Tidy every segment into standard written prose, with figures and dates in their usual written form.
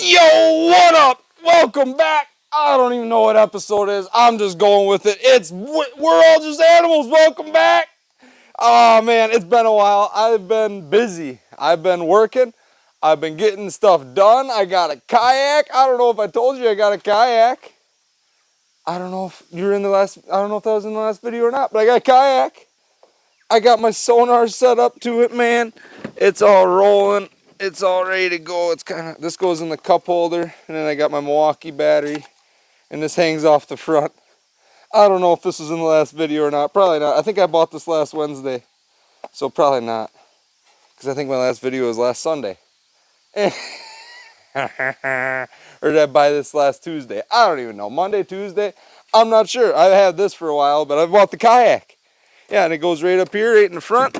Yo, what up? Welcome back. I don't even know what episode it is. I'm just going with it. We're all just animals. Welcome back. Oh man, it's been a while. I've been busy. I've been working. I've been getting stuff done. I got a kayak. I don't know if I told you I got a kayak. I don't know if you're in the last. I don't know if that was in the last video or not, but I got a kayak. I got my sonar set up to it, man. It's all rolling. It's all ready to go. It's kind of, this goes in the cup holder, and then I got my Milwaukee battery, and this hangs off the front. I don't know if this was in the last video or not. Probably not. I think I bought this last Wednesday, so probably not, because I think my last video was last Sunday. Or did I buy this last Tuesday? I don't even know. Monday, Tuesday? I'm not sure. I've had this for a while, but I bought the kayak. Yeah, and it goes right up here, right in the front.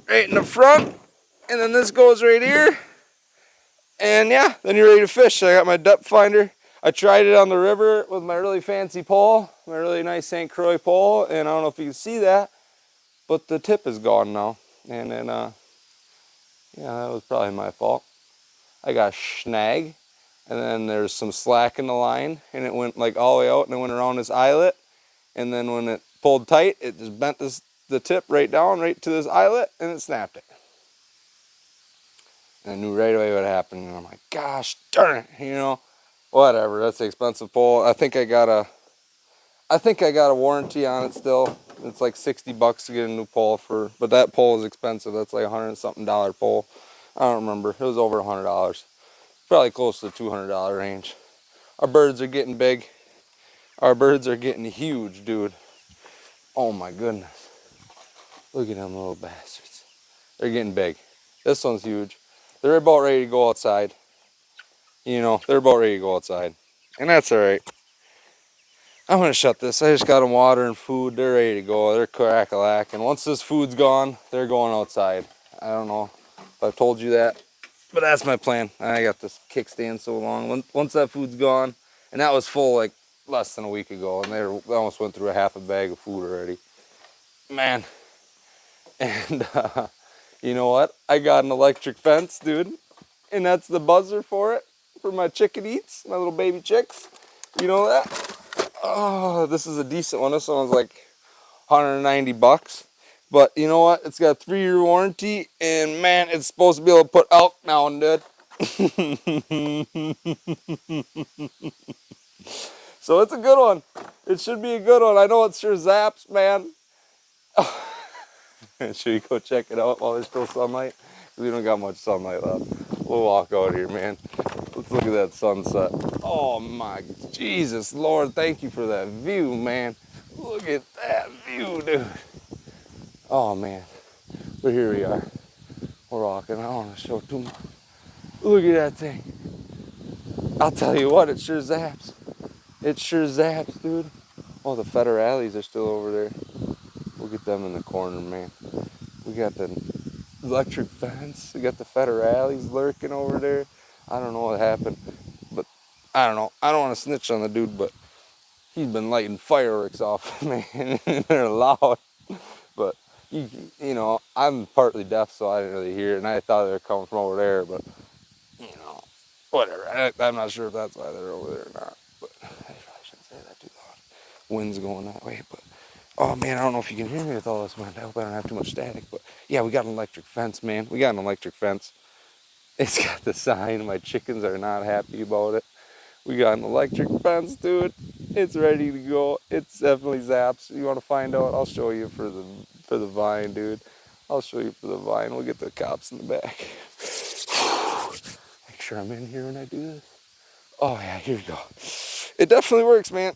Right in the front. And then this goes right here. And yeah, then you're ready to fish. I got my depth finder. I tried it on the river with my really fancy pole, my really nice St. Croix pole. And I don't know if you can see that, but the tip is gone now. And then, yeah, that was probably my fault. I got a snag. And then there's some slack in the line. And it went like all the way out and it went around this eyelet. And then when it pulled tight, it just bent the tip right down, right to this eyelet, and it snapped it. And I knew right away what happened, and I'm like, gosh darn it, you know, whatever. That's an expensive pole. I think I got a warranty on it still. It's like $60 to get a new pole but that pole is expensive. That's like $100-something pole. I don't remember. It was over $100. Probably close to the $200 range. Our birds are getting big. Our birds are getting huge, dude. Oh my goodness. Look at them little bastards. They're getting big. This one's huge. They're about ready to go outside. You know, they're about ready to go outside. And that's alright. I'm going to shut this. I just got them water and food. They're ready to go. They're crack-a-lack. And once this food's gone, they're going outside. I don't know if I've told you that. But that's my plan. I got this kickstand so long. Once that food's gone, and that was full like less than a week ago, and they almost went through a half a bag of food already. Man. And you know what? I got an electric fence, dude. And that's the buzzer for it, for my chicken eats, my little baby chicks. You know that? Oh, this is a decent one. This one was like $190. But you know what? It's got a 3-year warranty, and man, it's supposed to be able to put elk down, dude. So it's a good one. It should be a good one. I know it sure zaps, man. Should we go check it out while there's still sunlight? We don't got much sunlight left. We'll walk out here, man. Let's look at that sunset. Oh my Jesus, Lord, thank you for that view, man. Look at that view, dude. Oh man, but here we are. We're walking. I don't want to show too much. Look at that thing. I'll tell you what, it sure zaps. It sure zaps, dude. Oh, the federales are still over there. We'll get them in the corner, man. We got the electric fence. We got the federales lurking over there. I don't know what happened, but I don't know. I don't want to snitch on the dude, but he's been lighting fireworks off, man. They're loud. But, you know, I'm partly deaf, so I didn't really hear it, and I thought they were coming from over there, but, you know, whatever. I'm not sure if that's why they're over there or not, but I probably shouldn't say that too loud. Wind's going that way, but oh man, I don't know if you can hear me with all this wind. I hope I don't have too much static, but yeah, we got an electric fence, man. We got an electric fence. It's got the sign. My chickens are not happy about it. We got an electric fence, dude. It's ready to go. It's definitely zaps. You want to find out? I'll show you for the vine, dude. I'll show you for the vine. We'll get the cops in the back. Make sure I'm in here when I do this. Oh yeah, here we go. It definitely works, man.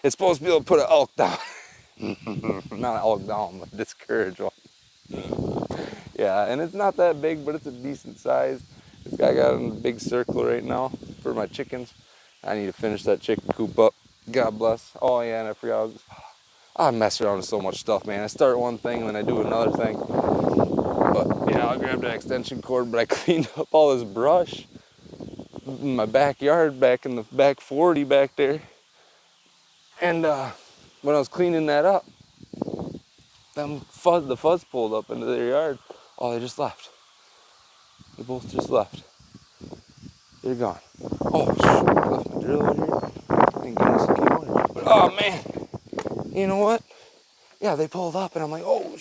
It's supposed to be able to put an elk down. Not an elk down, but discourage one. Yeah, and it's not that big, but it's a decent size. I got it in a big circle right now for my chickens. I need to finish that chicken coop up. God bless. Oh yeah, and I forgot. I mess around with so much stuff, man. I start one thing and then I do another thing. But yeah, I grabbed an extension cord, but I cleaned up all this brush in my backyard, back in the back 40 back there. And when I was cleaning that up, the fuzz pulled up into their yard. Oh, they just left. They both just left. They're gone. Oh, shoot. I left my drill out here. Thank goodness it came out here. But, oh, man. You know what? Yeah, they pulled up, and I'm like, oh,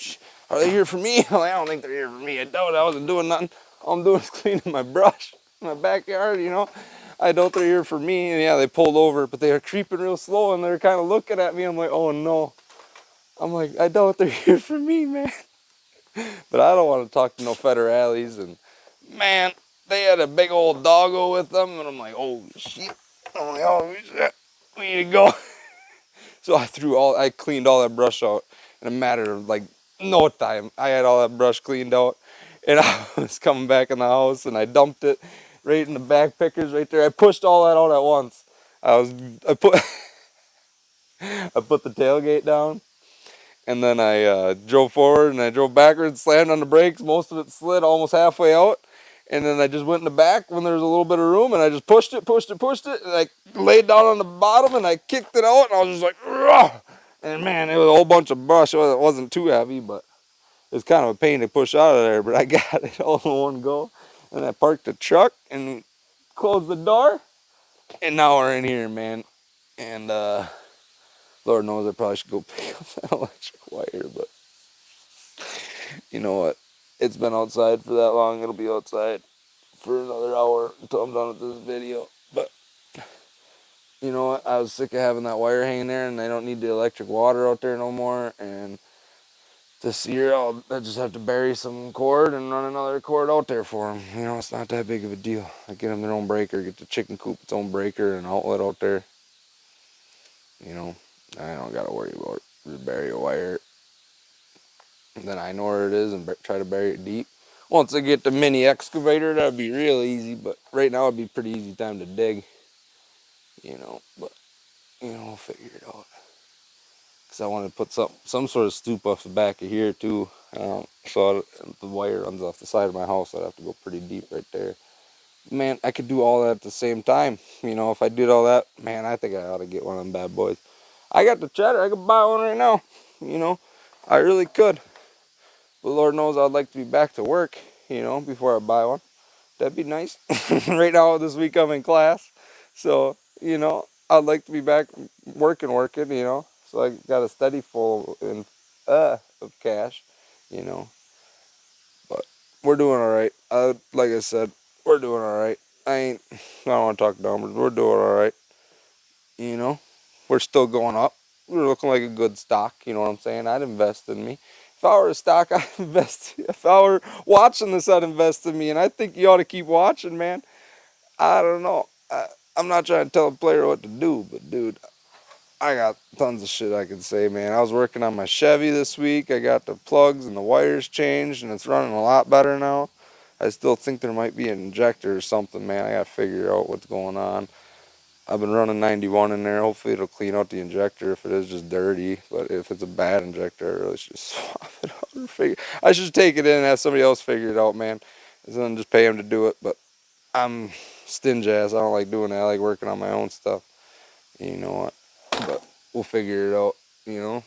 are they here for me? I'm like, I don't think they're here for me. I doubt I wasn't doing nothing. All I'm doing is cleaning my brush in my backyard, you know. I doubt they're here for me. And yeah, they pulled over, but they were creeping real slow, and they're kind of looking at me. I'm like, oh, no. I'm like, I doubt they're here for me, man. But I don't want to talk to no federales. And, man, they had a big old doggo with them, and I'm like, oh, shit. I'm like, oh, shit. We need to go. So I cleaned all that brush out in a matter of like no time. I had all that brush cleaned out, and I was coming back in the house, and I dumped it right in the back pickers right there. I pushed all that out at once. I put I put the tailgate down, and then I drove forward, and I drove backwards, slammed on the brakes. Most of it slid almost halfway out. And then I just went in the back when there was a little bit of room, and I just pushed it, and I laid down on the bottom, and I kicked it out, and I was just like, "Rah!" And man, it was a whole bunch of brush. It wasn't too heavy, but it was kind of a pain to push out of there. But I got it all in one go, and I parked the truck and closed the door, and now we're in here, man. And Lord knows I probably should go pick up that electric wire, but you know what? It's been outside for that long. It'll be outside for another hour until I'm done with this video. But you know what? I was sick of having that wire hanging there, and I don't need the electric water out there no more. And this year I just have to bury some cord and run another cord out there for them. You know, it's not that big of a deal. I get them their own breaker, get the chicken coop its own breaker and outlet out there. You know, I don't got to worry about it. Just bury a wire. And then I know where it is and try to bury it deep. Once I get the mini excavator, that'd be real easy. But right now it'd be pretty easy time to dig. You know, but you know, we'll figure it out. Cause I want to put some sort of stoop off the back of here too. So the wire runs off the side of my house. I'd have to go pretty deep right there. Man, I could do all that at the same time. You know, if I did all that, man, I think I ought to get one of them bad boys. I got the cheddar. I could buy one right now. You know, I really could. But Lord knows I'd like to be back to work, you know, before I buy one. That'd be nice. Right now, this week I'm in class. So, you know, I'd like to be back working, you know. So I got a steady full of cash, you know. But we're doing all right. Like I said, we're doing all right. I don't want to talk numbers. We're doing all right. You know, we're still going up. We're looking like a good stock. You know what I'm saying? I'd invest in me. If I were a stock, I'd invest. If I were watching this, I'd invest in me. And I think you ought to keep watching, man. I don't know. I'm not trying to tell a player what to do, but dude, I got tons of shit I can say, man. I was working on my Chevy this week. I got the plugs and the wires changed, and it's running a lot better now. I still think there might be an injector or something, man. I gotta figure out what's going on. I've been running 91 in there. Hopefully it'll clean out the injector if it is just dirty. But if it's a bad injector, I really should just swap it out and I should take it in and have somebody else figure it out, man. And then just pay them to do it. But I'm stingy ass. I don't like doing that. I like working on my own stuff. You know what? But we'll figure it out, you know. At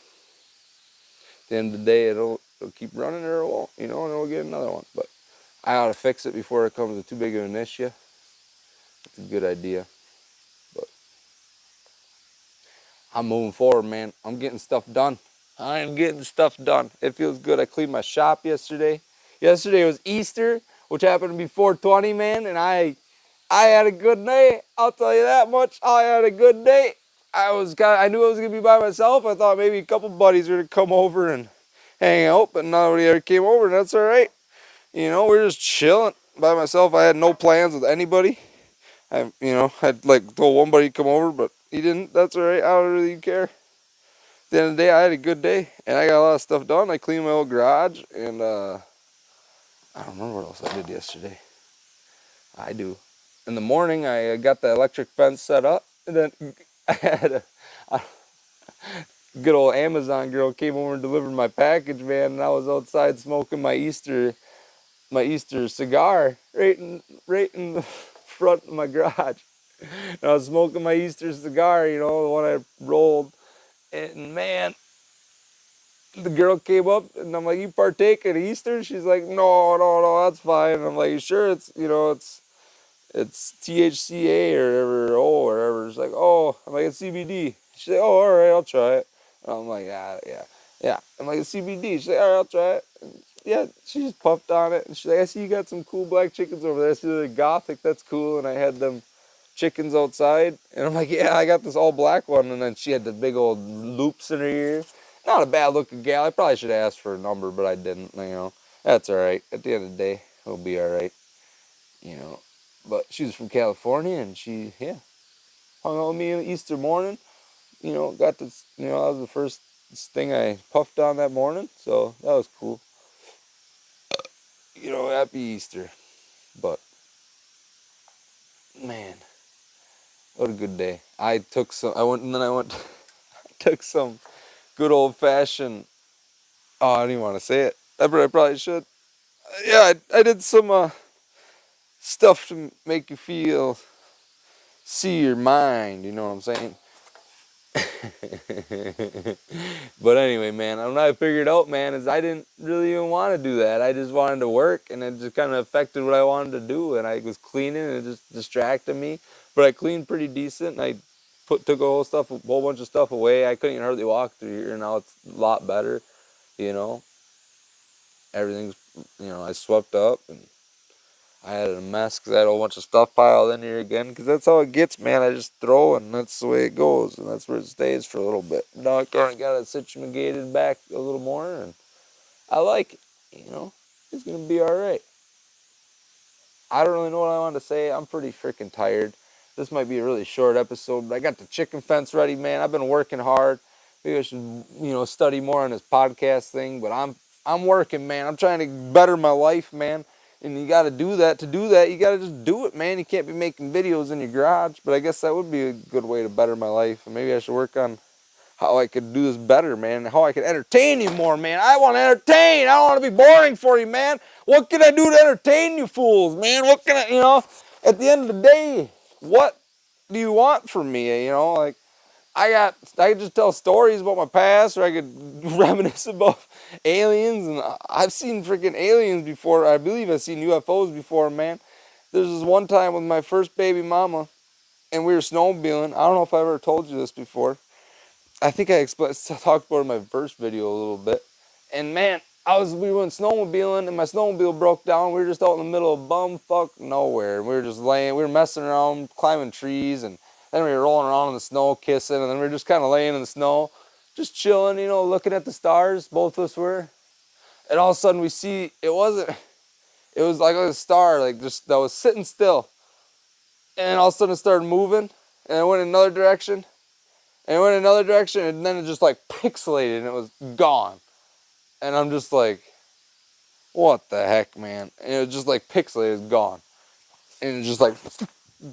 the end of the day, it'll keep running or it won't, you know, and we'll get another one. But I ought to fix it before it comes to too big of an issue. It's a good idea. But I'm moving forward, man. I'm getting stuff done. I am getting stuff done. It feels good. I cleaned my shop yesterday. Yesterday was Easter, which happened to be 420, man, and I had a good day. I'll tell you that much. I had a good day. I knew I was gonna be by myself. I thought maybe a couple buddies were gonna come over and hang out, but nobody ever came over, and that's all right. You know, we're just chilling by myself. I had no plans with anybody. I'd like told one buddy to come over, but he didn't. That's all right. I don't really care. At the end of the day, I had a good day, and I got a lot of stuff done. I cleaned my old garage, and I don't remember what else I did yesterday. I do. In the morning, I got the electric fence set up, and then I had a good old Amazon girl came over and delivered my package, man, and I was outside smoking my Easter cigar right in the front of my garage. And I was smoking my Easter cigar, you know, the one I rolled, and man, the girl came up and I'm like, you partake at Easter? She's like, no, no, no, that's fine. And I'm like, you sure it's, it's THCA or whatever, or whatever. She's like, oh, I'm like, it's CBD. She's like, oh, all right, I'll try it. And I'm like, yeah. I'm like, it's CBD. She's like, all right, I'll try it. And yeah, she just puffed on it. And she's like, I see you got some cool black chickens over there. I see they're gothic, that's cool. And I had them chickens outside. And I'm like, yeah, I got this all black one. And then she had the big old loops in her ear. Not a bad looking gal. I probably should have asked for a number, but I didn't, That's all right. At the end of the day, it'll be all right, you know. But she was from California, and she, hung out with me Easter morning. Got this, that was the first thing I puffed on that morning. So that was cool. Happy Easter. But, man, what a good day. I went, took some good old fashioned, oh, I don't even want to say it. I probably should. Yeah, I did some stuff to make you see your mind, you know what I'm saying? But anyway, man, what I figured out, man, is I didn't really even want to do that. I just wanted to work, and it just kind of affected what I wanted to do. And I was cleaning, and it just distracted me. But I cleaned pretty decent, and I took a whole bunch of stuff away. I couldn't even hardly walk through here, and now it's a lot better. You know, everything's, I swept up, and I had a mess because I had a whole bunch of stuff piled in here again. Because that's how it gets, man. I just throw, and that's the way it goes, and that's where it stays for a little bit. Now I kind of got it situated back a little more, and I like it. It's gonna be all right. I don't really know what I wanted to say. I'm pretty freaking tired. This might be a really short episode, but I got the chicken fence ready, man. I've been working hard. Maybe I should, study more on this podcast thing. But I'm working, man. I'm trying to better my life, man. And you got to do that. To do that, you got to just do it, man. You can't be making videos in your garage. But I guess that would be a good way to better my life. And maybe I should work on how I could do this better, man. How I could entertain you more, man. I want to entertain. I don't want to be boring for you, man. What can I do to entertain you fools, man? What can at the end of the day, what do you want from me? Like, I could just tell stories about my past, or I could reminisce about aliens. And I've seen freaking aliens before. I believe I've seen UFOs before, man. There's this one time with my first baby mama, and we were snowmobiling. I don't know if I ever told you this before. I think I talked about it in my first video a little bit. And man, we went snowmobiling, and my snowmobile broke down. We were just out in the middle of bumfuck nowhere. We were just we were messing around, climbing trees, and then we were rolling around in the snow, kissing, and then we were just kind of laying in the snow, just chilling, looking at the stars. Both of us were. And all of a sudden we see, it was like a star, like just that was sitting still. And all of a sudden it started moving, and it went in another direction. And it went another direction, and then it just like pixelated, and it was gone. And I'm just like, what the heck, man? And it was just like pixelated, it was gone. And it was just like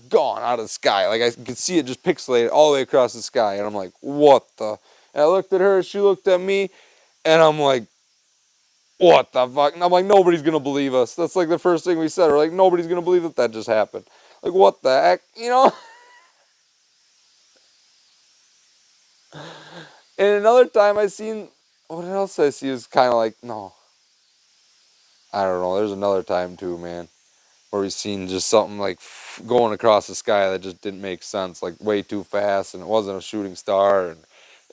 gone out of the sky. Like I could see it just pixelated all the way across the sky. And I'm like, what the? And I looked at her, she looked at me, and I'm like, what the fuck? And I'm like, nobody's gonna believe us. That's like the first thing we said. We're like, nobody's gonna believe that just happened. Like, what the heck? And another time I seen, what else I see is kind of like, no. I don't know. There's another time too, man, where we seen just something like going across the sky that just didn't make sense, like way too fast, and it wasn't a shooting star. And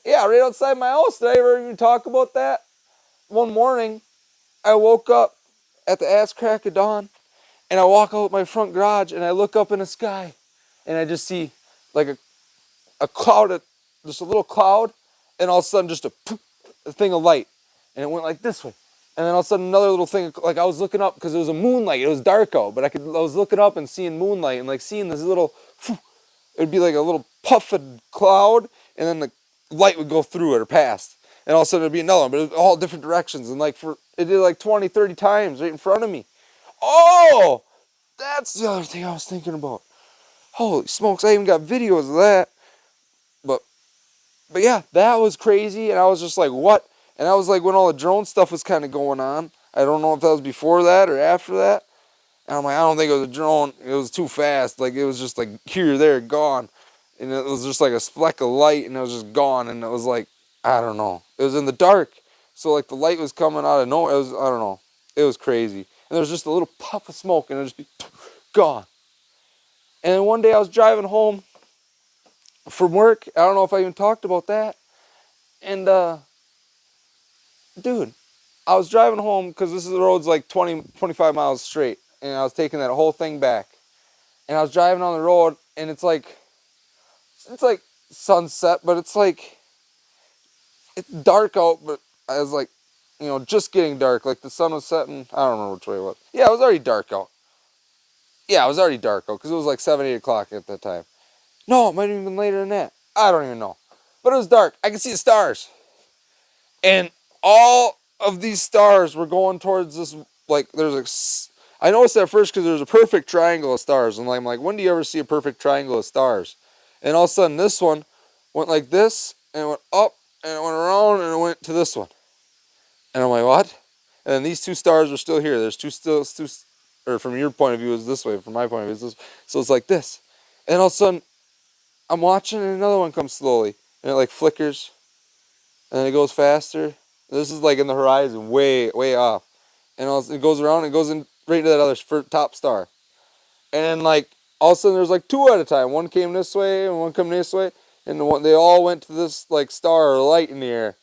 yeah, right outside my house. Did I ever even talk about that? One morning, I woke up at the ass crack of dawn, and I walk out my front garage, and I look up in the sky, and I just see like a cloud, just a little cloud, and all of a sudden just a thing of light, and it went like this way, and then all of a sudden another little thing, like I was looking up because it was a moonlight, it was dark out, but I was looking up and seeing moonlight and like seeing this little, it'd be like a little puff of cloud, and then the light would go through it or past, and all of a sudden it'd be another one, but it was all different directions, and like it did like 20, 30 times right in front of me. Oh, that's the other thing I was thinking about. Holy smokes, I even got videos of that. But yeah, that was crazy, and I was just like, what? And that was like when all the drone stuff was kind of going on. I don't know if that was before that or after that. And I'm like, I don't think it was a drone. It was too fast. Like, it was just like here, there, gone. And it was just like a speck of light, and it was just gone. And it was like, I don't know. It was in the dark. So like the light was coming out of nowhere. It was, I don't know. It was crazy. And there was just a little puff of smoke and it would just be gone. And then one day I was driving home from work. I don't know if I even talked about that. And dude, I was driving home because the road's like 20, 25 miles straight. And I was taking that whole thing back. And I was driving on the road and it's like sunset, but it's dark out, but I was like, just getting dark. Like the sun was setting. I don't remember which way it was. Yeah, it was already dark out. Yeah, it was already dark out because it was like 7, 8 o'clock at that time. No, it might have even been later than that. I don't even know. But it was dark. I could see the stars. And all of these stars were going towards this, like, I noticed that first because there was a perfect triangle of stars. And I'm like, when do you ever see a perfect triangle of stars? And all of a sudden, this one went like this, and it went up, and it went around, and it went to this one. And I'm like, what? And then these two stars are still here. There's two, or from your point of view, it's this way. From my point of view, it's this. So it's like this. And all of a sudden, I'm watching, and another one comes slowly. And it like flickers, and then it goes faster. This is like in the horizon, way, way off. And it goes around, and it goes in right into that other top star. And like, all of a sudden, there's like two at a time. One came this way, and one came this way. And they all went to this like star or light in the air.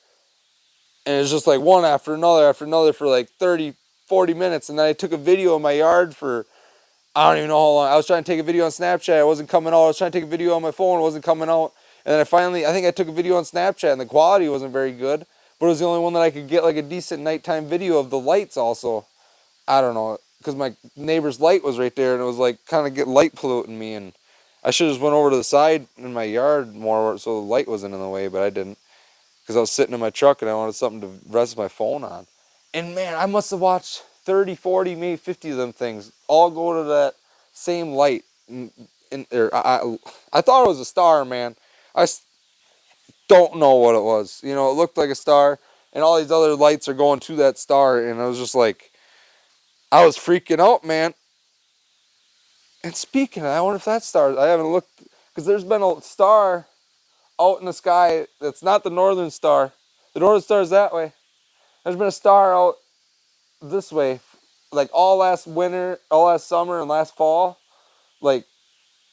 And it's just like one after another for like 30, 40 minutes. And then I took a video in my yard for, I don't even know how long. I was trying to take a video on Snapchat. It wasn't coming out. I was trying to take a video on my phone. It wasn't coming out. And then I think I took a video on Snapchat and the quality wasn't very good. But it was the only one that I could get like a decent nighttime video of the lights also. I don't know. Because my neighbor's light was right there and it was like kind of get light polluting me. And I should have just went over to the side in my yard more so the light wasn't in the way, but I didn't. Because I was sitting in my truck and I wanted something to rest my phone on. And man, I must have watched 30, 40, maybe 50 of them things all go to that same light. I thought it was a star, man. I don't know what it was. It looked like a star, and all these other lights are going to that star, and I was just like, I was freaking out, man. And speaking of that, I wonder if that star, I haven't looked, because there's been a star out in the sky that's not the northern star. The northern star is that way. There's been a star out this way, like all last winter, all last summer, and last fall, like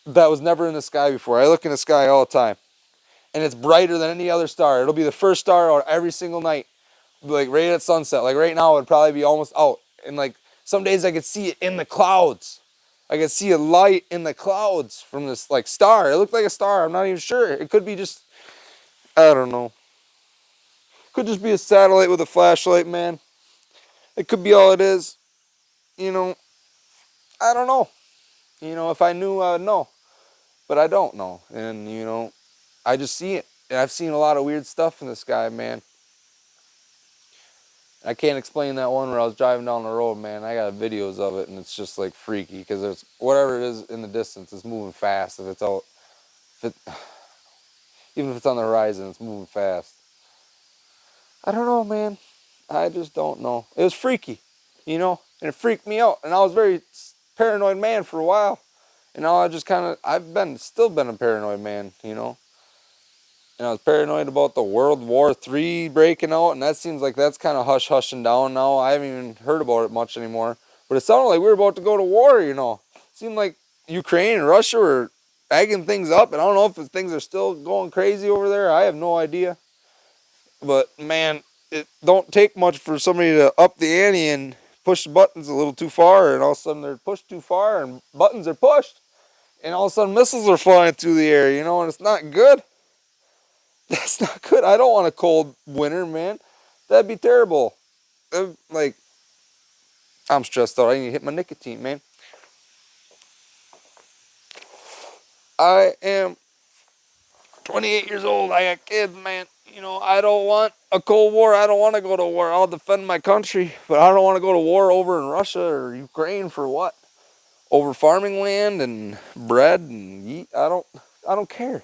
that was never in the sky before. I look in the sky all the time, and it's brighter than any other star. It'll be the first star out every single night, like right at sunset. Like right now, it'd probably be almost out, and like some days I could see it in the clouds. I could see a light in the clouds from this like star. It looked like a star. I'm not even sure. It could be just, I don't know. Could just be a satellite with a flashlight, man. It could be all it is. I don't know. If I knew, I would know. But I don't know. And, I just see it. And I've seen a lot of weird stuff in the sky, man. I can't explain that one where I was driving down the road, man. I got videos of it, and it's just, like, freaky. Because there's whatever it is in the distance, it's moving fast. If it's out, even if it's on the horizon, it's moving fast. I don't know, man. I just don't know. It was freaky, and it freaked me out. And I was very paranoid man for a while. And now I just still been a paranoid man, And I was paranoid about the World War III breaking out, and that seems like that's kind of hushing down now. I haven't even heard about it much anymore. But it sounded like we were about to go to war, It seemed like Ukraine and Russia were egging things up, and I don't know if things are still going crazy over there. I have no idea. But, man, it don't take much for somebody to up the ante and push the buttons a little too far, and all of a sudden they're pushed too far, and buttons are pushed. And all of a sudden missiles are flying through the air, and it's not good. That's not good. I don't want a cold winter, man. That'd be terrible. I'm stressed out. I need to hit my nicotine, man. I am 28 years old. I got kids, man. I don't want a cold war. I don't want to go to war. I'll defend my country. But I don't want to go to war over in Russia or Ukraine for what? Over farming land and bread and yeast. I don't care.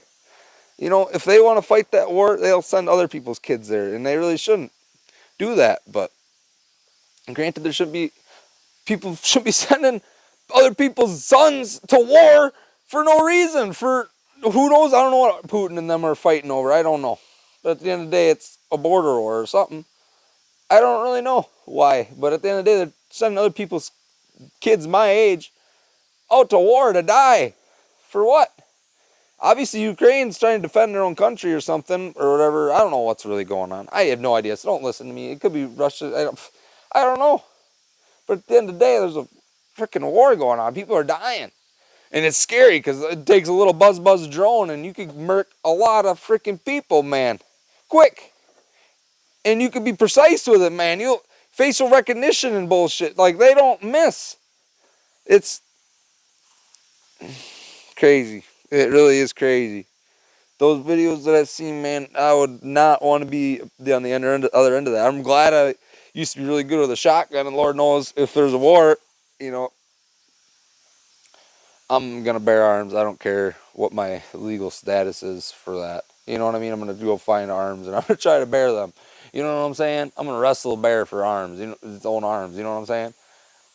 If they want to fight that war, they'll send other people's kids there, and they really shouldn't do that. But granted, people shouldn't be sending other people's sons to war for no reason. For who knows? I don't know what Putin and them are fighting over. I don't know. But at the end of the day, it's a border war or something. I don't really know why, but at the end of the day, they're sending other people's kids my age out to war to die. For what? Obviously, Ukraine's trying to defend their own country or something or whatever. I don't know what's really going on. I have no idea, so don't listen to me. It could be Russia. I don't know. But at the end of the day, there's a freaking war going on. People are dying. And it's scary because it takes a little buzz drone and you could murk a lot of freaking people, man. Quick. And you could be precise with it, man. You facial recognition and bullshit. Like, they don't miss. It's crazy. It really is crazy. Those videos that I've seen, man, I would not want to be on the other end of that. I'm glad I used to be really good with a shotgun, and Lord knows if there's a war, you know, I'm going to bear arms. I don't care what my legal status is for that. You know what I mean? I'm going to go find arms, and I'm going to try to bear them. You know what I'm saying? I'm going to wrestle a bear for arms, you know, its own arms. You know what I'm saying?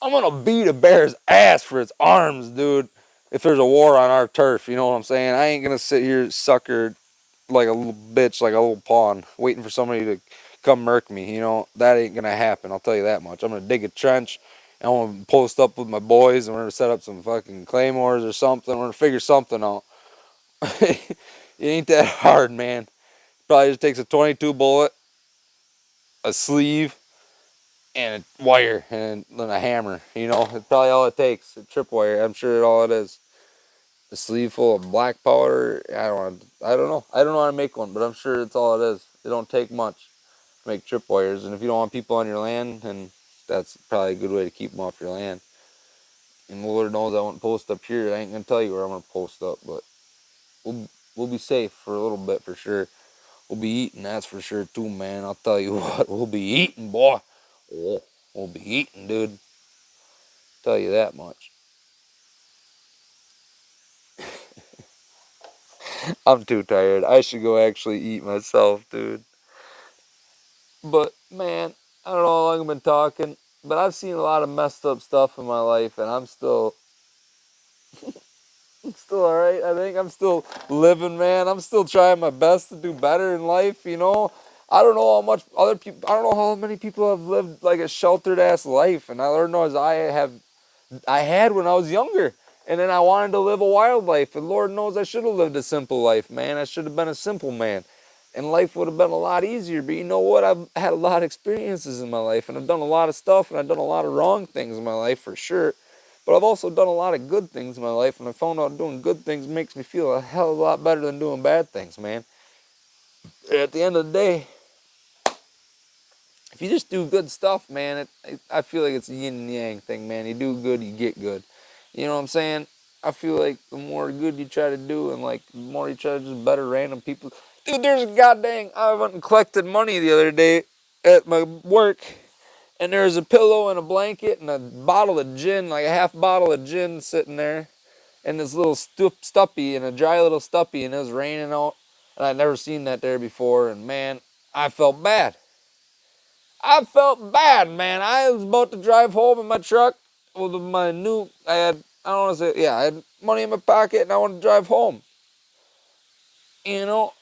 I'm going to beat a bear's ass for its arms, dude, if there's a war on our turf. You know what I'm saying? I ain't going to sit here suckered like a little bitch, like a little pawn, waiting for somebody to come murk me. You know, that ain't going to happen. I'll tell you that much. I'm going to dig a trench. And I'm going to post up with my boys, and we're going to set up some fucking claymores or something. We're going to figure something out. It ain't that hard, man. Probably just takes a 22 bullet, a sleeve, and a wire, and then a hammer. You know, it's probably all it takes. A tripwire. I'm sure all it is. A sleeve full of black powder. I don't know. I don't know how to make one, but I'm sure it's all it is. It don't take much to make tripwires. And if you don't want people on your land, then that's probably a good way to keep them off your land. And Lord knows I won't post up here. I ain't gonna tell you where I'm gonna post up, but we'll be safe for a little bit for sure. We'll be eating, that's for sure too, man. I'll tell you what, we'll be eating, boy. Oh, we'll be eating, dude. Tell you that much. I'm too tired. I should go actually eat myself, dude. But man, I don't know how long I've been talking, but I've seen a lot of messed up stuff in my life, and I'm still all right. I think I'm still living, man. I'm still trying my best to do better in life, you know. I don't know how much other people, I don't know how many people have lived like a sheltered ass life, and I don't know as I had when I was younger. And then I wanted to live a wild life, and Lord knows I should have lived a simple life, man. I should have been a simple man. And life would have been a lot easier. But you know what? I've had a lot of experiences in my life, and I've done a lot of stuff, and I've done a lot of wrong things in my life for sure. But I've also done a lot of good things in my life, and I found out doing good things makes me feel a hell of a lot better than doing bad things, man. And at the end of the day, if you just do good stuff, man, I feel like it's a yin and yang thing, man. You do good, you get good. You know what I'm saying? I feel like the more good you try to do, and like the more you try to just better random people. Dude, there's a goddamn, I went and collected money the other day at my work, and there's a pillow and a blanket and a bottle of gin, like a half bottle of gin sitting there, and this little stuppy and a dry little stuppy, and it was raining out, and I'd never seen that there before, and man, I felt bad. I felt bad, man. I was about to drive home in my truck with my new, I don't want to say, yeah, I had money in my pocket and I wanted to drive home. You know?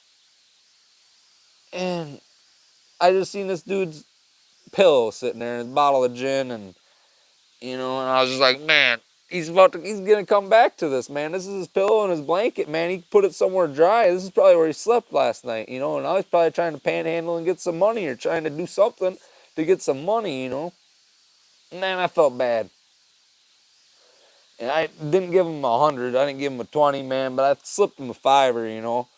And I just seen this dude's pillow sitting there and a bottle of gin, and, you know, and I was just like, man, he's gonna come back to this, man. This is his pillow and his blanket, man. He put it somewhere dry. This is probably where he slept last night, you know, and I was probably trying to panhandle and get some money or trying to do something to get some money, you know. Man, I felt bad. And I didn't give him 100. I didn't give him a 20, man, but I slipped him a fiver, you know.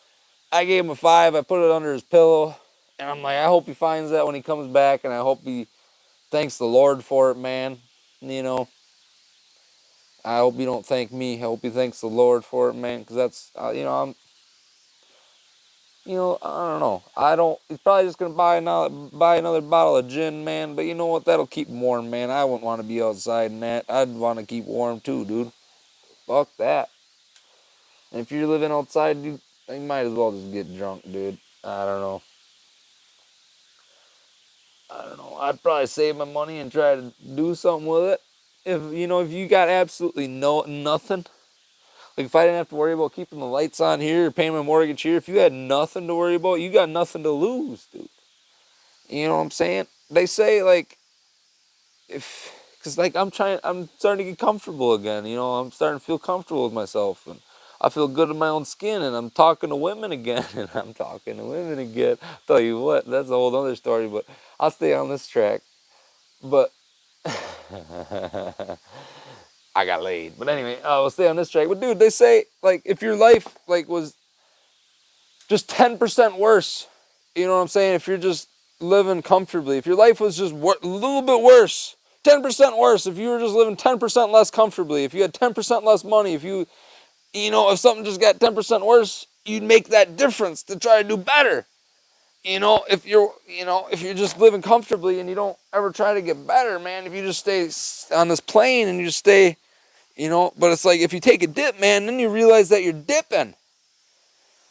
I gave him a 5. I put it under his pillow. And I'm like, I hope he finds that when he comes back. And I hope he thanks the Lord for it, man. You know, I hope you don't thank me. I hope he thanks the Lord for it, man. Because that's, you know, I don't know. He's probably just going to buy another bottle of gin, man. But you know what? That'll keep him warm, man. I wouldn't want to be outside in that. I'd want to keep warm too, dude. Fuck that. And if you're living outside, you might as well just get drunk, dude. I don't know. I'd probably save my money and try to do something with it. If you got absolutely nothing, like if I didn't have to worry about keeping the lights on here or paying my mortgage here, if you had nothing to worry about, you got nothing to lose, dude. You know what I'm saying? they say, like, if, because, like, I'm starting to get comfortable again, you know, I'm starting to feel comfortable with myself, and I feel good in my own skin, and I'm talking to women again, and I'm talking to women again. Tell you what, that's a whole other story, but I'll stay on this track. But I got laid. But anyway, we'll stay on this track. But dude, they say, like, if your life, like, was just 10% worse, you know what I'm saying? If you're just living comfortably, if your life was just a little bit worse, 10% worse, if you were just living 10% less comfortably, if you had 10% less money, if you know, if something just got 10% worse, you'd make that difference to try to do better. If you're just living comfortably and you don't ever try to get better, man, if you just stay on this plane and you just stay, but it's like if you take a dip, man, then you realize that you're dipping.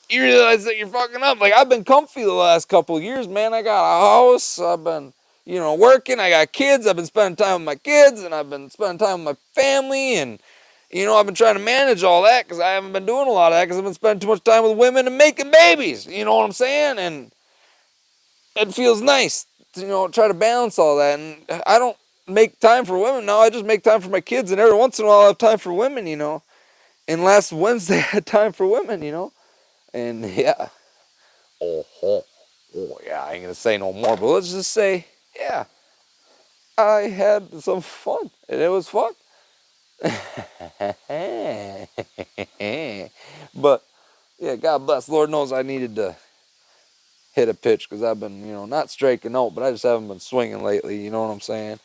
You realize that you're fucking up. Like, I've been comfy the last couple of years, man. I got a house. I've been, working. I got kids. I've been spending time with my kids, and I've been spending time with my family, and, I've been trying to manage all that because I haven't been doing a lot of that because I've been spending too much time with women and making babies. You know what I'm saying? And it feels nice to, try to balance all that. And I don't make time for women now. I just make time for my kids, and every once in a while I have time for women, And last Wednesday I had time for women, And yeah. Oh, yeah, I ain't gonna say no more, but let's just say, yeah, I had some fun, and it was fun. But, yeah, God bless. Lord knows I needed to hit a pitch because I've been, not striking out, but I just haven't been swinging lately, you know what I'm saying?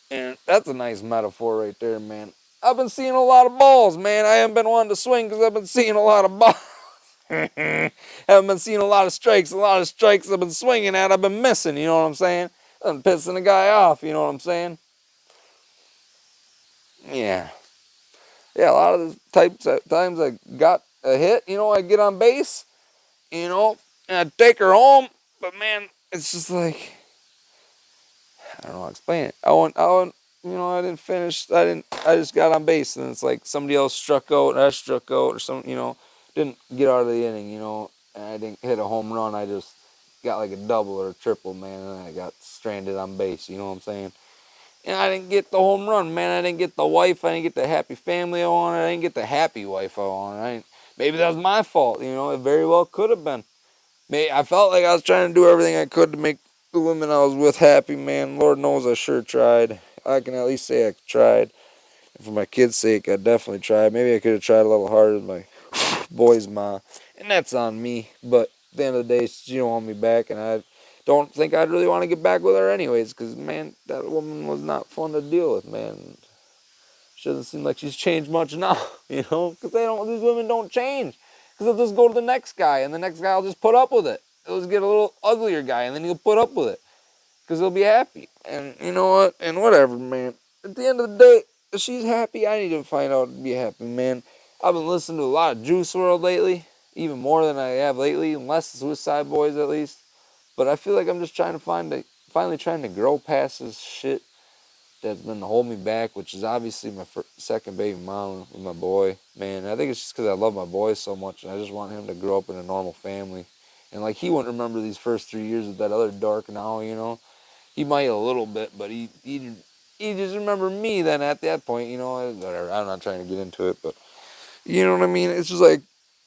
And that's a nice metaphor right there, man. I've been seeing a lot of balls, man. I haven't been wanting to swing because I've been seeing a lot of balls. Haven't been seeing a lot of strikes. A lot of strikes I've been swinging at, I've been missing, you know what I'm saying? I'm pissing the guy off, you know what I'm saying? Yeah. Yeah, a lot of the times I got a hit, I get on base, and I take her home. But man, it's just like, I don't know how to explain it. I didn't finish. I just got on base, and it's like somebody else struck out, and I struck out, or something, didn't get out of the inning, and I didn't hit a home run. I just got like a double or a triple, man, and I got stranded on base, you know what I'm saying? And I didn't get the home run, man. I didn't get the wife. I didn't get the happy family I wanted. I didn't get the happy wife I wanted. Maybe that was my fault, It very well could have been. I felt like I was trying to do everything I could to make the women I was with happy, man. Lord knows I sure tried. I can at least say I tried. And for my kids' sake, I definitely tried. Maybe I could have tried a little harder than my boy's ma. And that's on me. But at the end of the day, she don't want me back. And I don't think I'd really want to get back with her anyways. Because, man, that woman was not fun to deal with, man. She doesn't seem like she's changed much now, Because these women don't change. Because they'll just go to the next guy, and the next guy will just put up with it. They'll just get a little uglier guy, and then he'll put up with it. Because he'll be happy. And you know what? And whatever, man. At the end of the day, if she's happy, I need to find out to be happy, man. I've been listening to a lot of Juice WRLD lately. Even more than I have lately. Less Suicide Boys, at least. But I feel like I'm just trying to finally trying to grow past this shit that's been holding me back, which is obviously my second baby mom with my boy. Man, I think it's just because I love my boy so much, and I just want him to grow up in a normal family. And, like, he wouldn't remember these first 3 years with that other dark now, He might a little bit, but he just remember me then at that point, Whatever, I'm not trying to get into it, but you know what I mean? It's just like,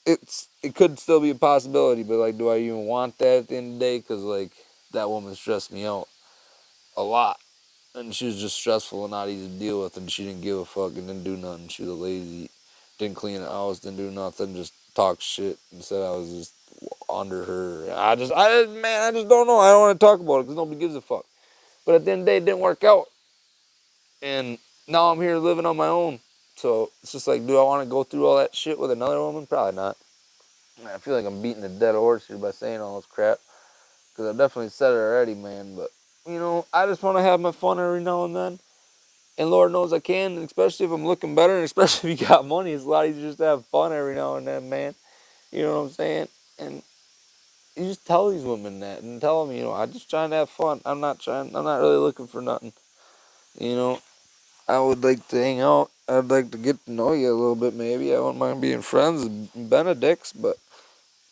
it could still be a possibility, but, like, do I even want that at the end of the day? Because, like, that woman stressed me out a lot. And she was just stressful and not easy to deal with, and she didn't give a fuck and didn't do nothing. She was lazy, didn't clean the house, didn't do nothing, just talk shit and said I was just under her. I just don't know. I don't want to talk about it because nobody gives a fuck. But at the end of the day, it didn't work out. And now I'm here living on my own. So it's just like, do I want to go through all that shit with another woman? Probably not. I feel like I'm beating a dead horse here by saying all this crap. Because I've definitely said it already, man. But, I just want to have my fun every now and then. And Lord knows I can, especially if I'm looking better, and especially if you got money. It's a lot easier just to have fun every now and then, man. You know what I'm saying? And you just tell these women that, and tell them, I'm just trying to have fun. I'm not really looking for nothing. I would like to hang out. I'd like to get to know you a little bit, maybe. I wouldn't mind being friends with Benedicts, but,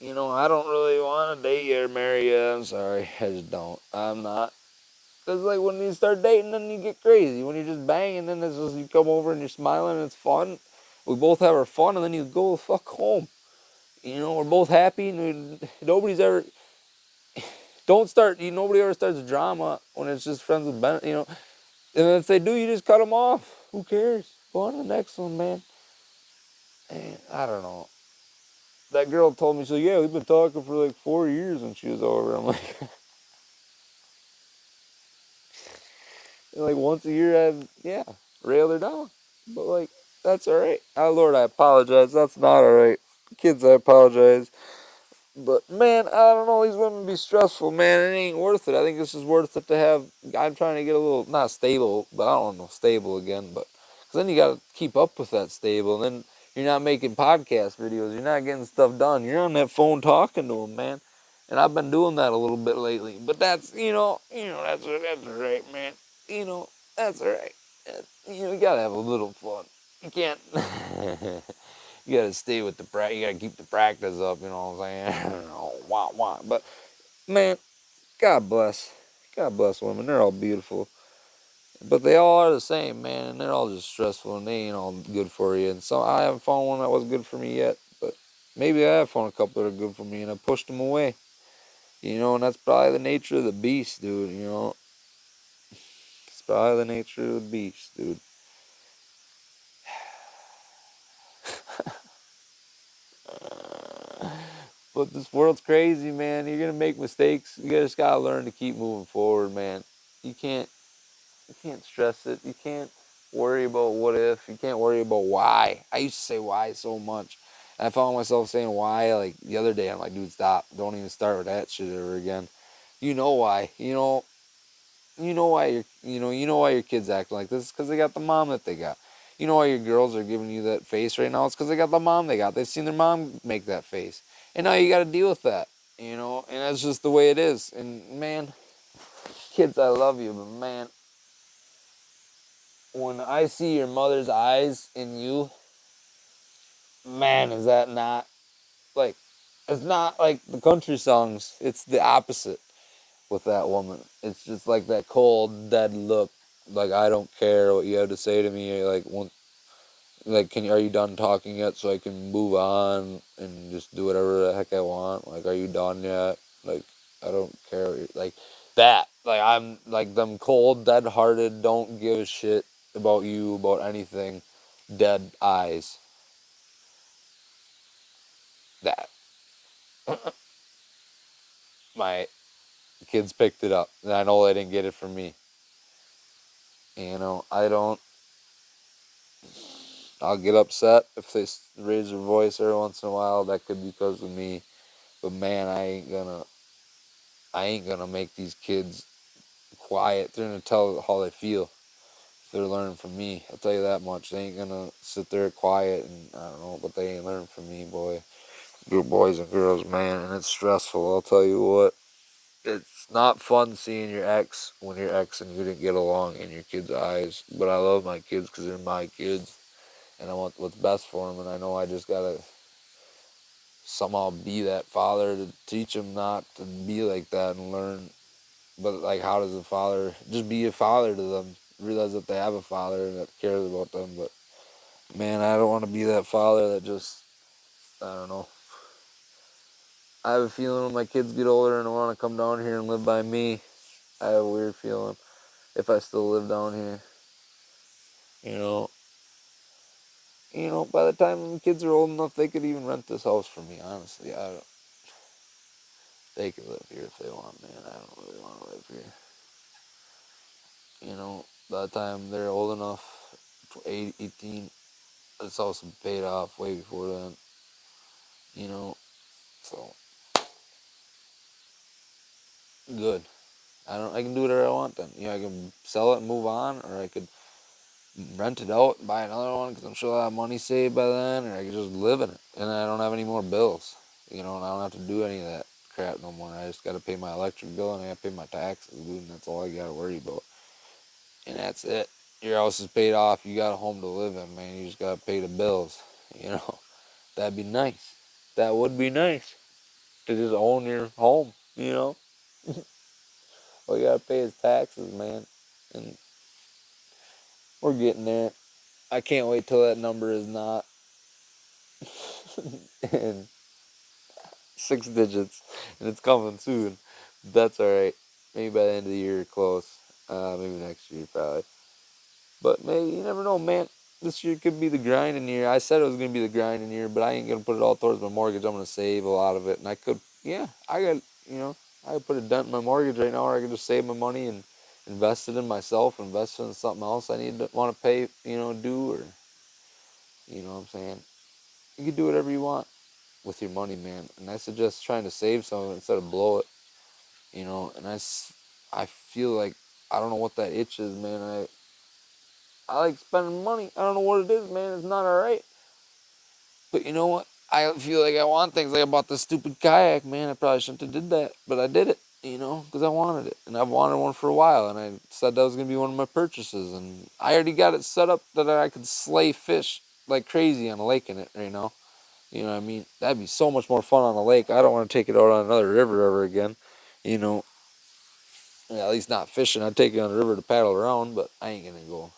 I don't really want to date you or marry you. I'm sorry. I just don't. I'm not. It's like when you start dating, then you get crazy. When you're just banging, then it's just you come over and you're smiling and it's fun. We both have our fun, and then you go the fuck home. You know, we're both happy, and nobody's ever. Don't start. Nobody ever starts drama when it's just friends with Ben. You know, and if they do, you just cut them off. Who cares? Go on to the next one, man. And I don't know. That girl told me, so yeah, we've been talking for like 4 years when she was over. I'm like, like once a year, yeah, rail her down. But like, that's all right. Oh Lord, I apologize. That's not all right. Kids, I apologize. But man, I don't know. These women be stressful, man. It ain't worth it. I think it's just worth it to have. I'm trying to get a little not stable, but I don't know stable again. But because then you got to keep up with that stable, and then you're not making podcast videos. You're not getting stuff done. You're on that phone talking to them, man. And I've been doing that a little bit lately. But that's that's all right, man. That's all right. You gotta have a little fun. You can't. You gotta stay with the practice. You gotta keep the practice up. You know what I'm saying? Wah wah. But man, God bless. God bless women. They're all beautiful, but they all are the same, man. And they're all just stressful, and they ain't all good for you. And so I haven't found one that was good for me yet. But maybe I have found a couple that are good for me, and I pushed them away. And that's probably the nature of the beast, dude. It's probably the nature of the beast, dude. But this world's crazy, man. You're gonna make mistakes. You just gotta learn to keep moving forward, man. You can't you can't stress it. You can't worry about what if. You can't worry about why. I used to say why so much. And I found myself saying why like the other day. I'm like, dude, stop. Don't even start with that shit ever again. You know why. Why why your kids acting like this. It's because they got the mom that they got. You know why your girls are giving you that face right now? It's because they got the mom they got. They've seen their mom make that face. And now you got to deal with that, and that's just the way it is. And man, kids, I love you, but man, when I see your mother's eyes in you, man, is that not like, it's not like the country songs. It's the opposite with that woman. It's just like that cold, dead look. Like, I don't care what you have to say to me. Like, are you done talking yet so I can move on and just do whatever the heck I want? Like, are you done yet? Like, I don't care. Like, that. Like, I'm like them cold, dead hearted, don't give a shit about you, about anything, dead eyes. That. My kids picked it up. And I know they didn't get it from me. I don't. I'll get upset if they raise their voice every once in a while. That could be because of me. But man, I ain't gonna make these kids quiet. They're gonna tell how they feel. They're learning from me. I'll tell you that much. They ain't gonna sit there quiet and I don't know, but they ain't learning from me, boy. Good boys and girls, man, and it's stressful. I'll tell you what. It's not fun seeing your ex when your ex and you didn't get along in your kids' eyes. But I love my kids because they're my kids, and I want what's best for them. And I know I just gotta somehow be that father to teach them not to be like that and learn. But like, how does a father just be a father to them? Realize that they have a father that cares about them. But man, I don't want to be that father that just, I don't know. I have a feeling when my kids get older and want to come down here and live by me, I have a weird feeling if I still live down here. You know, by the time the kids are old enough, they could even rent this house for me. Honestly, I don't. They could live here if they want, man. I don't really want to live here. By the time they're old enough, 18, this house will be paid off way before then. You know, so good. I can do whatever I want then. I can sell it and move on, or I could rent it out and buy another one because I'm sure I'll have money saved by then, or I could just live in it and I don't have any more bills. And I don't have to do any of that crap no more. I just got to pay my electric bill and I got to pay my taxes, dude, and that's all I got to worry about. And that's it. Your house is paid off. You got a home to live in, man. You just got to pay the bills. You know, that'd be nice. That would be nice to just own your home. All you gotta pay is taxes, man. And we're getting there. I can't wait till that number is not in 6 digits, and it's coming soon. That's all right. Maybe by the end of the year, close. Maybe next year, probably. But maybe you never know, man. This year could be the grinding year. I said it was gonna be the grinding year, but I ain't gonna put it all towards my mortgage. I'm gonna save a lot of it, and I could, yeah, I could put a dent in my mortgage right now, or I could just save my money and invest it in myself, invest it in something else I want to pay, do, or what I'm saying. You can do whatever you want with your money, man. And I suggest trying to save some of it instead of blow it, And I feel like I don't know what that itch is, man. I like spending money. I don't know what it is, man. It's not all right. But you know what? I feel like I want things. Like I bought this stupid kayak, man. I probably shouldn't have did that, but I did it, because I wanted it, and I've wanted one for a while. And I said that was gonna be one of my purchases, and I already got it set up that I could slay fish like crazy on a lake in it right now. You know what I mean? That'd be so much more fun on a lake. I don't want to take it out on another river ever again. You know, yeah, at least not fishing. I'd take it on the river to paddle around, but I ain't gonna go.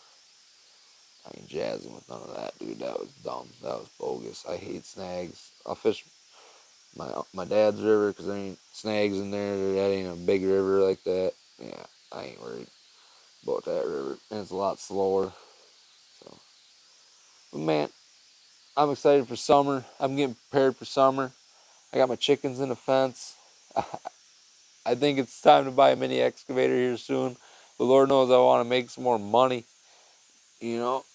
I ain't jazzing with none of that, dude. That was dumb. That was bogus. I hate snags. I'll fish my dad's river because there ain't snags in there. That ain't a big river like that. Yeah, I ain't worried about that river. And it's a lot slower. So, but man, I'm excited for summer. I'm getting prepared for summer. I got my chickens in the fence. I think it's time to buy a mini excavator here soon. The Lord knows I want to make some more money. You know,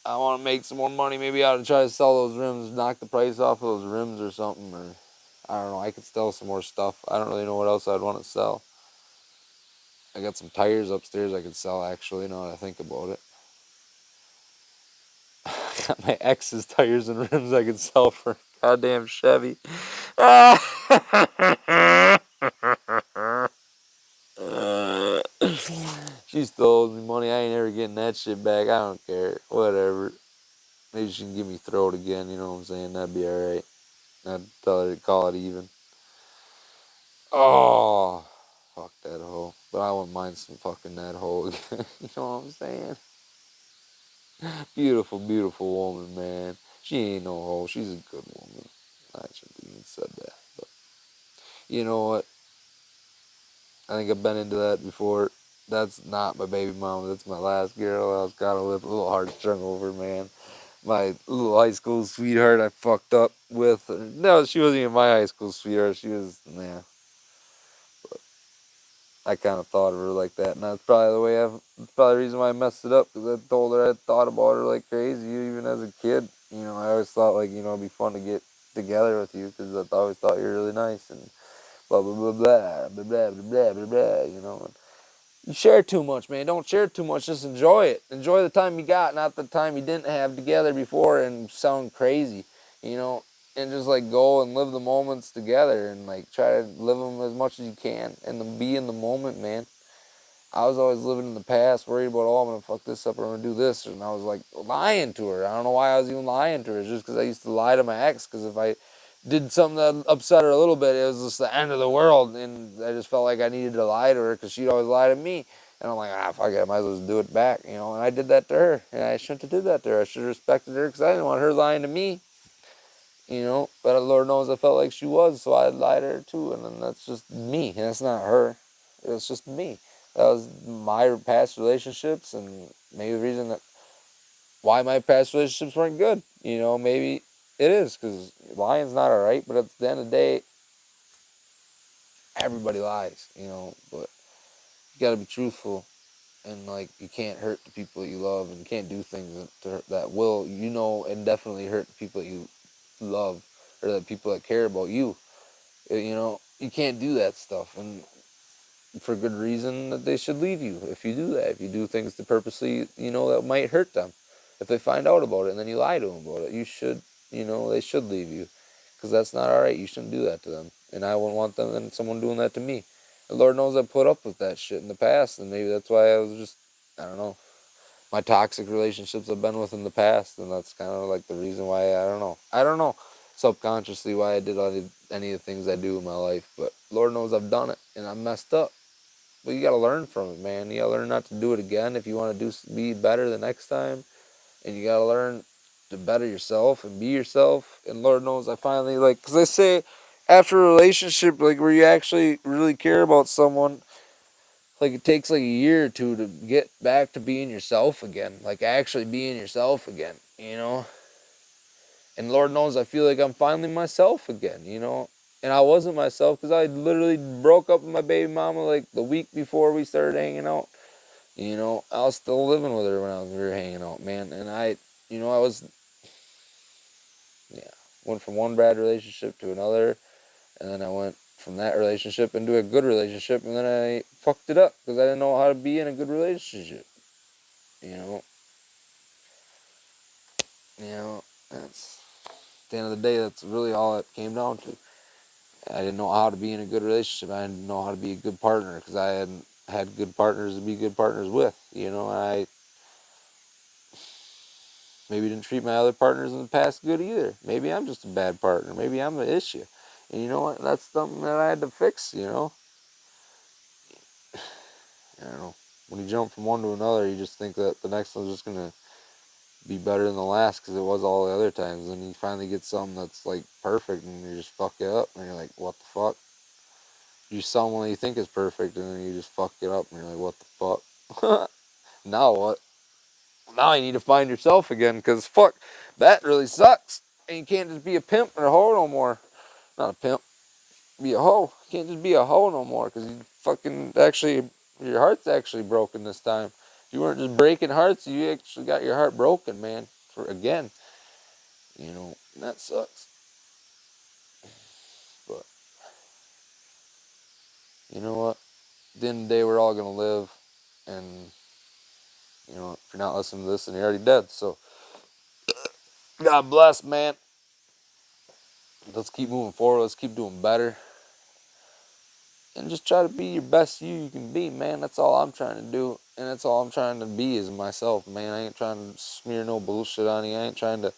I want to make some more money. Maybe I ought to try to sell those rims, knock the price off of those rims or something. Or I don't know. I could sell some more stuff. I don't really know what else I'd want to sell. I got some tires upstairs I could sell, actually, now that I think about it. I got my ex's tires and rims I could sell for a goddamn Chevy. She still owes me money. I ain't ever getting that shit back. I don't care. Whatever. Maybe she can give me throw it again, you know what I'm saying? That'd be alright. I'd tell her to call it even. Oh, fuck that hoe. But I wouldn't mind some fucking that hoe again. You know what I'm saying? Beautiful, beautiful woman, man. She ain't no hoe. She's a good woman. I shouldn't have even said that. But you know what? I think I've been into that before. That's not my baby mama. That's my last girl. I was kind of with a little heartstrung over, man. My little high school sweetheart I fucked up with. No, she wasn't even my high school sweetheart. She was, nah. I kind of thought of her like that, and that's probably that's probably the reason why I messed it up, because I told her I thought about her like crazy, even as a kid. I always thought, like, it'd be fun to get together with you, because I always thought you were really nice, and blah, blah, blah, blah, blah, blah, blah, blah, blah. You share too much, man. Don't share too much. Just enjoy it. Enjoy the time you got, not the time you didn't have together before and sound crazy, you know. And just like go and live the moments together and like try to live them as much as you can and then be in the moment, man. I was always living in the past, worried about, oh, I'm going to fuck this up or I'm going to do this. And I was like lying to her. I don't know why I was even lying to her. It's just because I used to lie to my ex, because if I did something that upset her a little bit, it was just the end of the world. And I just felt like I needed to lie to her because she'd always lie to me. And I'm like, fuck it, I might as well just do it back, And I did that to her. And I shouldn't have did that to her. I should have respected her because I didn't want her lying to me. But the Lord knows I felt like she was, so I lied to her too. And then that's just me. And that's not her. It's just me. That was my past relationships, and maybe the reason that why my past relationships weren't good. Maybe it is because lying's not all right. But at the end of the day, everybody lies. But you got to be truthful, and like you can't hurt the people that you love, and you can't do things that will and definitely hurt the people that you love or the people that care about you. You can't do that stuff, and for good reason that they should leave you if you do that. If you do things to purposely, that might hurt them. If they find out about it and then you lie to them about it, they should leave you, because that's not all right. You shouldn't do that to them, and I wouldn't want them and someone doing that to me. The Lord knows I put up with that shit in the past, and maybe that's why I was just, I don't know, my toxic relationships I've been with in the past, and that's kind of like the reason why I don't know subconsciously why I did any of the things I do in my life, but Lord knows I've done it and I'm messed up. But you got to learn from it, man. You got to learn not to do it again if you want to be better the next time. And you got to learn to better yourself and be yourself. And Lord knows I finally, like, because I say after a relationship, like, where you actually really care about someone, like, it takes like a year or two to get back to being yourself again. Like, actually being yourself again, you know? And Lord knows I feel like I'm finally myself again, you know? And I wasn't myself because I literally broke up with my baby mama like the week before we started hanging out. You know, I was still living with her when we were hanging out, man. And I was, yeah, went from one bad relationship to another. And then I went from that relationship into a good relationship. And then I fucked it up because I didn't know how to be in a good relationship. You know, that's, at the end of the day, that's really all it came down to. I didn't know how to be in a good relationship. I didn't know how to be a good partner because I hadn't had good partners to be good partners with. You know, and I maybe didn't treat my other partners in the past good either. Maybe I'm just a bad partner. Maybe I'm the issue. And you know what? That's something that I had to fix, you know? I don't know. When you jump from one to another, you just think that the next one's just going to be better than the last because it was all the other times. And you finally get something that's like perfect and you just fuck it up. And you're like, what the fuck? You someone you think is perfect and then you just fuck it up. And you're like, what the fuck? Now what? Now you need to find yourself again because fuck, that really sucks. And you can't just be a pimp or a hoe no more. Not a pimp, be a hoe. You can't just be a hoe no more because you fucking actually, your heart's actually broken this time. You weren't just breaking hearts, you actually got your heart broken, man, for again. You know, and that sucks. But you know what? At the end of the day, we're all gonna live, and you know, if you're not listening to this, then you're already dead. So, God bless, man. Let's keep moving forward. Let's keep doing better. And just try to be your best you can be, man. That's all I'm trying to do. And that's all I'm trying to be is myself, man. I ain't trying to smear no bullshit on you. I ain't trying to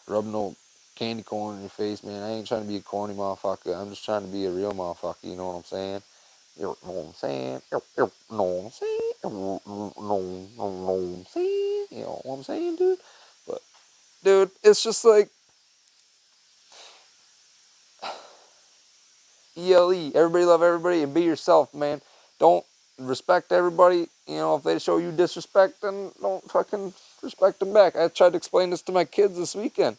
rub no candy corn in your face, man. I ain't trying to be a corny motherfucker. I'm just trying to be a real motherfucker. You know what I'm saying? You know what I'm saying? You know what I'm saying? You know what I'm saying? You know what I'm saying, dude? But, dude, it's just like, ELE. Everybody love everybody and be yourself, man. Don't respect everybody. You know, if they show you disrespect, then don't fucking respect them back. I tried to explain this to my kids this weekend.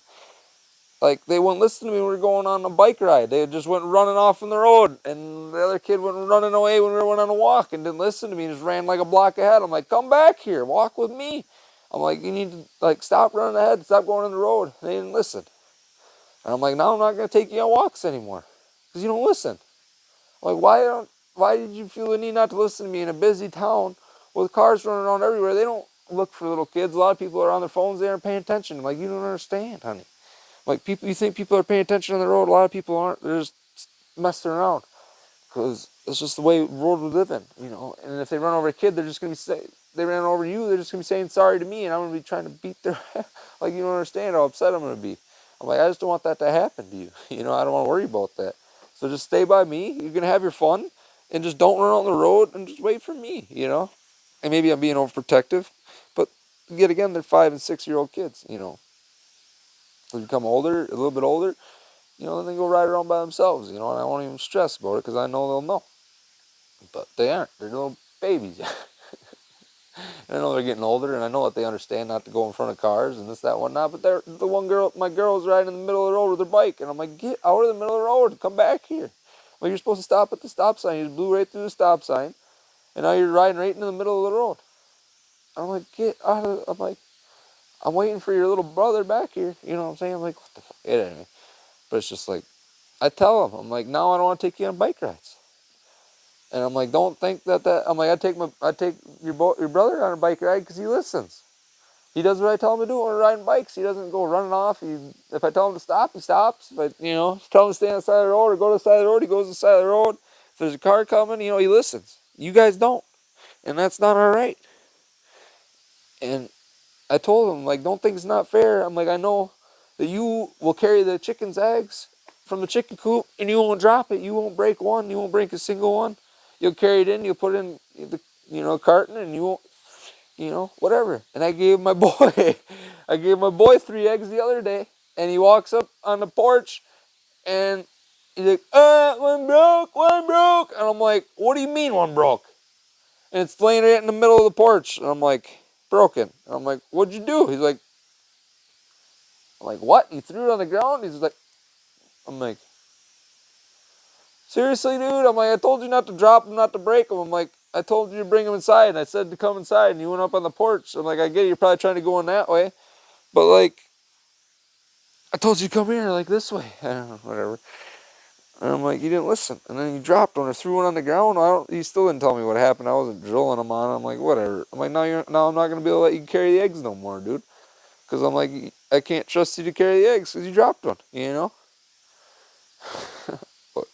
Like, they wouldn't listen to me when we were going on a bike ride. They just went running off on the road. And the other kid went running away when we went on a walk and didn't listen to me. Just ran like a block ahead. I'm like, come back here. Walk with me. I'm like, you need to, like, stop running ahead. Stop going on the road. They didn't listen. And I'm like, now I'm not going to take you on walks anymore. Because you don't listen. Like, why did you feel the need not to listen to me in a busy town with cars running around everywhere? They don't look for little kids. A lot of people are on their phones. They aren't paying attention. I'm like, you don't understand, honey. Like, you think people are paying attention on the road. A lot of people aren't. They're just messing around because it's just the way the world we live in, you know. And if they run over a kid, they're just gonna be they ran over you. They're just gonna be saying sorry to me, and I'm gonna be trying to beat their like, you don't understand how upset I'm gonna be. I'm like, I just don't want that to happen to you. You know, I don't want to worry about that. So just stay by me. You're gonna have your fun, and just don't run on the road and just wait for me. You know, and maybe I'm being overprotective, but yet again, they're 5 and 6 year old kids. You know, so they become older, a little bit older. You know, then they go ride around by themselves. You know, and I won't even stress about it because I know they'll know. But they aren't. They're little babies. And I know they're getting older, and I know that they understand not to go in front of cars and this, that, whatnot. But the one girl, my girl, was riding in the middle of the road with her bike, and I'm like, get out of the middle of the road, come back here. Well, you're supposed to stop at the stop sign. You just blew right through the stop sign, and now you're riding right into the middle of the road. I'm like, get out of. I'm like, I'm waiting for your little brother back here. You know what I'm saying? I'm like, what the fuck? Anyway, but it's just like, I tell him, I'm like, now I don't want to take you on bike rides. And I'm like, don't think that. I'm like, I take your brother on a bike ride because he listens. He does what I tell him to do when we're riding bikes. He doesn't go running off. If I tell him to stop, he stops. If I, tell him to stay on the side of the road or go to the side of the road, he goes to the side of the road. If there's a car coming, he listens. You guys don't, and that's not all right. And I told him, like, don't think it's not fair. I'm like, I know that you will carry the chicken's eggs from the chicken coop, and you won't drop it. You won't break one. You won't break a single one. You'll carry it in, you'll put it in the carton, and you won't, whatever. And I gave my boy, I gave my boy 3 eggs the other day, and he walks up on the porch, and he's like, one broke, one broke. And I'm like, what do you mean one broke? And it's laying right in the middle of the porch. And I'm like, broken. And I'm like, what'd you do? He's like, I'm like, what? He threw it on the ground? He's like, I'm like, seriously, dude? I'm like, I told you not to drop him, not to break him. I'm like, I told you to bring him inside, and I said to come inside, and you went up on the porch. I'm like, I get it, you're probably trying to go in that way. But, like, I told you to come here, like, this way. I don't know, whatever. And I'm like, you didn't listen. And then you dropped one or threw one on the ground. He still didn't tell me what happened. I wasn't drilling him on it. I'm like, whatever. I'm like, now I'm not going to be able to let you carry the eggs no more, dude. Because I'm like, I can't trust you to carry the eggs because you dropped one, But,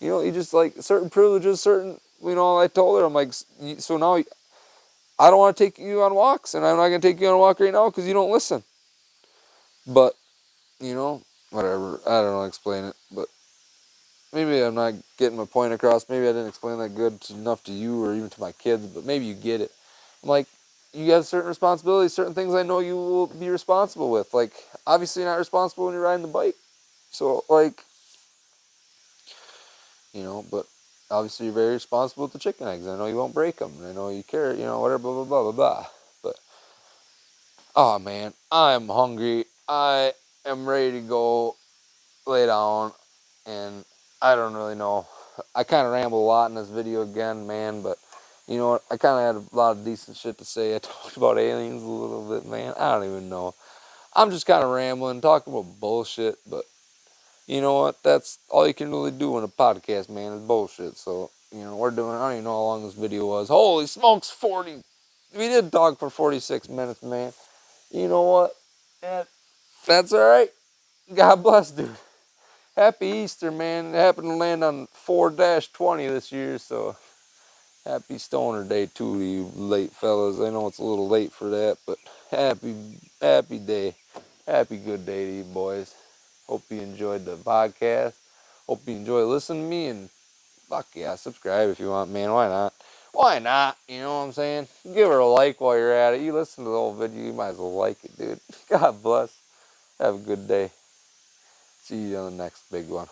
you just, like, certain privileges, I told her, I'm like, so now I don't want to take you on walks, and I'm not going to take you on a walk right now because you don't listen. But, whatever. I don't know how to explain it, but maybe I'm not getting my point across. Maybe I didn't explain that good enough to you or even to my kids, but maybe you get it. I'm like, you have certain responsibilities, certain things I know you will be responsible with. Like, obviously you're not responsible when you're riding the bike. So, like, but obviously you're very responsible with the chicken eggs. I know you won't break them. I know you care, whatever, blah, blah, blah, blah, blah. But, oh, man, I'm hungry. I am ready to go lay down, and I don't really know. I kind of ramble a lot in this video again, man, but you know what? I kind of had a lot of decent shit to say. I talked about aliens a little bit, man. I don't even know. I'm just kind of rambling, talking about bullshit, but you know what? That's all you can really do in a podcast, man, is bullshit. So, we're doing, I don't even know how long this video was. Holy smokes, 40. We did talk for 46 minutes, man. You know what? That's all right. God bless, dude. Happy Easter, man. It happened to land on 4-20 this year, so happy Stoner Day too to you late fellas. I know it's a little late for that, but happy day. Happy good day to you boys. Hope you enjoyed the podcast. Hope you enjoy listening to me, and fuck yeah, subscribe if you want, man. Why not? Why not? You know what I'm saying? Give her a like while you're at it. You listen to the whole video, you might as well like it, dude. God bless. Have a good day. See you on the next big one.